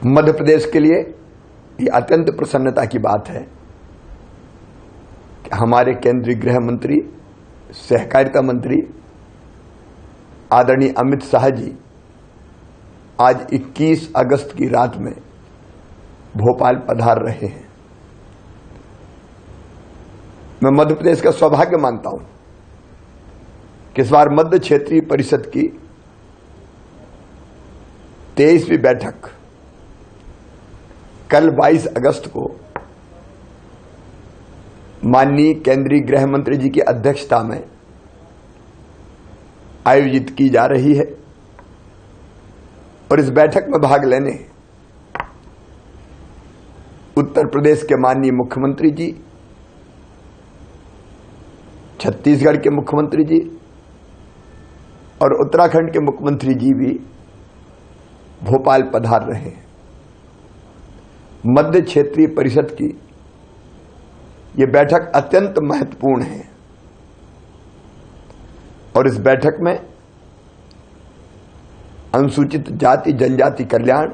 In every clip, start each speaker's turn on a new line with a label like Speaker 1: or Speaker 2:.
Speaker 1: मध्य प्रदेश के लिए ये अत्यंत प्रसन्नता की बात है कि हमारे केंद्रीय गृह मंत्री, सहकारिता मंत्री आदरणीय अमित शाह जी आज 21 अगस्त की रात में भोपाल पधार रहे हैं। मैं मध्य प्रदेश का सौभाग्य मानता हूं कि इस बार मध्य क्षेत्रीय परिषद की 23वीं बैठक कल 22 अगस्त को माननीय केंद्रीय गृह मंत्री जी की अध्यक्षता में आयोजित की जा रही है और इस बैठक में भाग लेने उत्तर प्रदेश के माननीय मुख्यमंत्री जी, छत्तीसगढ़ के मुख्यमंत्री जी और उत्तराखंड के मुख्यमंत्री जी भी भोपाल पधार रहे हैं। मध्य क्षेत्रीय परिषद की ये बैठक अत्यंत महत्वपूर्ण है और इस बैठक में अनुसूचित जाति जनजाति कल्याण,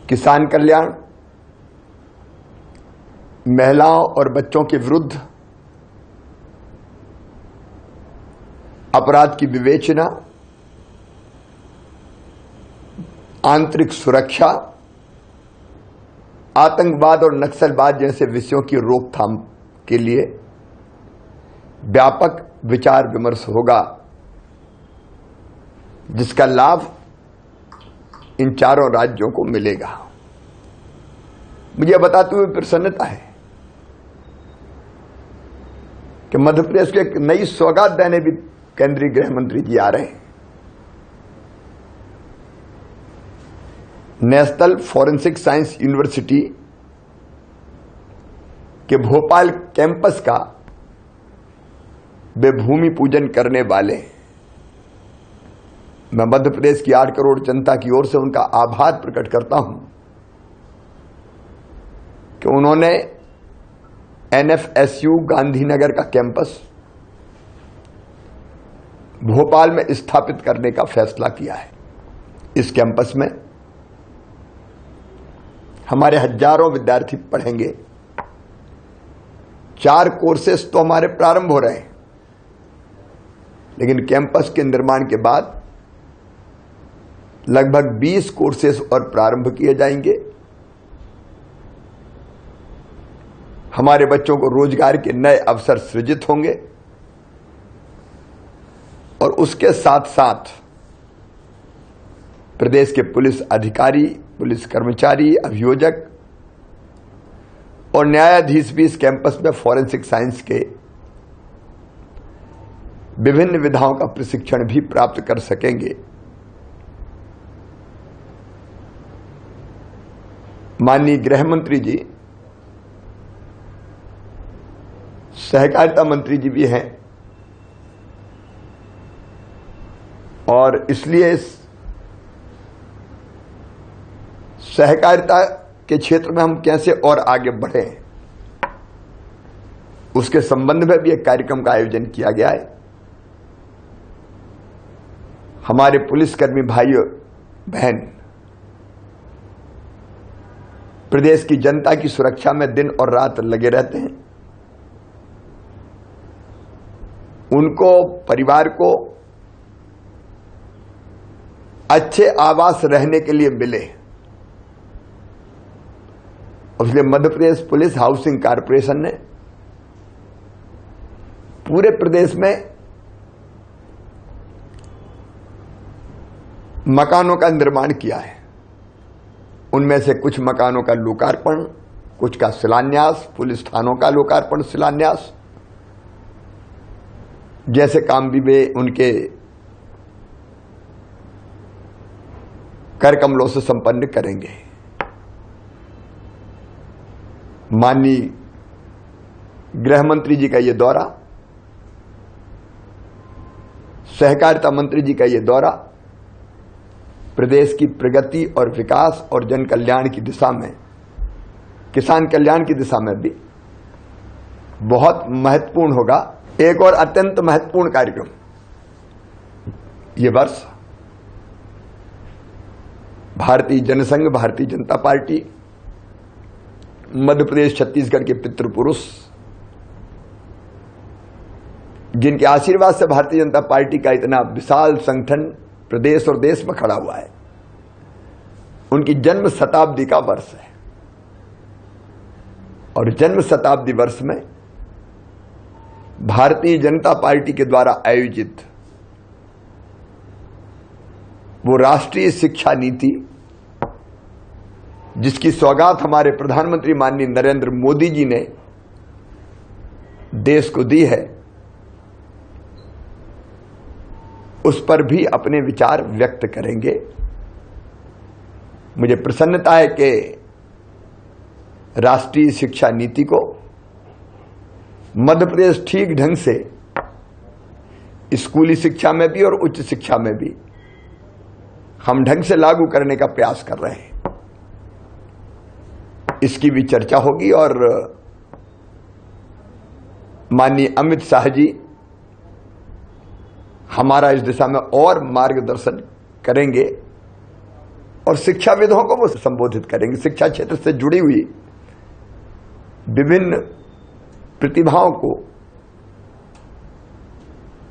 Speaker 1: किसान कल्याण, महिलाओं और बच्चों के विरुद्ध अपराध की विवेचना, आंतरिक सुरक्षा, आतंकवाद और नक्सलवाद जैसे विषयों की रोकथाम के लिए व्यापक विचार विमर्श होगा, जिसका लाभ इन चारों राज्यों को मिलेगा। मुझे बताते हुए प्रसन्नता है कि मध्य प्रदेश को एक नई सौगात देने भी केंद्रीय गृह मंत्री जी आ रहे हैं। नेशनल फॉरेंसिक साइंस यूनिवर्सिटी के भोपाल कैंपस का वे भूमि पूजन करने वाले। मैं मध्य प्रदेश की 8 करोड़ जनता की ओर से उनका आभार प्रकट करता हूं कि उन्होंने NFSU गांधीनगर का कैंपस भोपाल में स्थापित करने का फैसला किया है। इस कैंपस में हमारे हजारों विद्यार्थी पढ़ेंगे। 4 कोर्सेस तो हमारे प्रारंभ हो रहे हैं, लेकिन कैंपस के निर्माण के बाद लगभग 20 कोर्सेस और प्रारंभ किए जाएंगे। हमारे बच्चों को रोजगार के नए अवसर सृजित होंगे और उसके साथ साथ प्रदेश के पुलिस अधिकारी, पुलिस कर्मचारी, अभियोजक और न्यायाधीश भी इस कैंपस में फॉरेंसिक साइंस के विभिन्न विधाओं का प्रशिक्षण भी प्राप्त कर सकेंगे। माननीय गृह मंत्री जी, सहकारिता मंत्री जी भी हैं और इसलिए इस सहकारिता के क्षेत्र में हम कैसे और आगे बढ़े उसके संबंध में भी एक कार्यक्रम का आयोजन किया गया है। हमारे पुलिसकर्मी भाई बहन प्रदेश की जनता की सुरक्षा में दिन और रात लगे रहते हैं। उनको, परिवार को अच्छे आवास रहने के लिए मिले, इसलिए Madhya Pradesh police housing corporation ने पूरे प्रदेश में मकानों का निर्माण किया है। उनमें से कुछ मकानों का लोकार्पण, कुछ का शिलान्यास, पुलिस थानों का लोकार्पण, शिलान्यास जैसे काम भी वे उनके कर कमलों से संपन्न करेंगे। माननीय गृह मंत्री जी का ये दौरा, सहकारिता मंत्री जी का ये दौरा प्रदेश की प्रगति और विकास और जन कल्याण की दिशा में, किसान कल्याण की दिशा में भी बहुत महत्वपूर्ण होगा। एक और अत्यंत महत्वपूर्ण कार्यक्रम ये वर्ष भारतीय जनसंघ, भारतीय जनता पार्टी, मध्य प्रदेश, छत्तीसगढ़ के पितृपुरुष, जिनके आशीर्वाद से भारतीय जनता पार्टी का इतना विशाल संगठन प्रदेश और देश में खड़ा हुआ है, उनकी जन्म शताब्दी का वर्ष है। और जन्म शताब्दी वर्ष में भारतीय जनता पार्टी के द्वारा आयोजित वो राष्ट्रीय शिक्षा नीति, जिसकी सौगात हमारे प्रधानमंत्री माननीय नरेंद्र मोदी जी ने देश को दी है, उस पर भी अपने विचार व्यक्त करेंगे। मुझे प्रसन्नता है कि राष्ट्रीय शिक्षा नीति को मध्य प्रदेश ठीक ढंग से स्कूली शिक्षा में भी और उच्च शिक्षा में भी हम ढंग से लागू करने का प्रयास कर रहे हैं। इसकी भी चर्चा होगी और माननीय अमित शाह जी हमारा इस दिशा में और मार्गदर्शन करेंगे और शिक्षाविदों को वो संबोधित करेंगे। शिक्षा क्षेत्र से जुड़ी हुई विभिन्न प्रतिभाओं को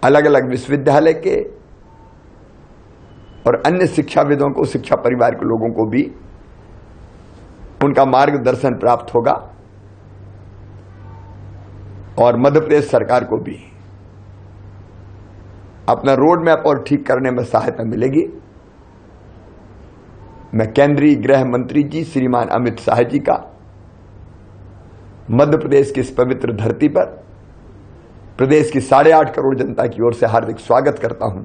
Speaker 1: अलग अलग विश्वविद्यालय के और अन्य शिक्षाविदों को, शिक्षा परिवार के लोगों को भी उनका मार्गदर्शन प्राप्त होगा और मध्य प्रदेश सरकार को भी अपना रोड मैप और ठीक करने में सहायता मिलेगी। मैं केंद्रीय गृह मंत्री जी श्रीमान अमित शाह जी का मध्य प्रदेश की इस पवित्र धरती पर प्रदेश की 8.5 करोड़ जनता की ओर से हार्दिक स्वागत करता हूं,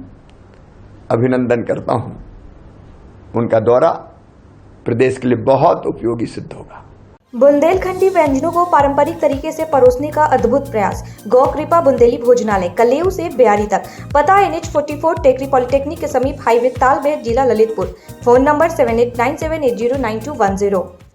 Speaker 1: अभिनंदन करता हूं। उनका दौरा प्रदेश के लिए बहुत उपयोगी सिद्ध होगा।
Speaker 2: बुंदेलखंडी व्यंजनों को पारंपरिक तरीके से परोसने का अद्भुत प्रयास। गौ कृपा बुंदेली भोजनालय, कलेऊ से ब्यारी तक। पता NH 44, टेकरी पॉलिटेक्निक के समीप, हाईवे तालबेर, जिला ललितपुर। Phone number 7897809210।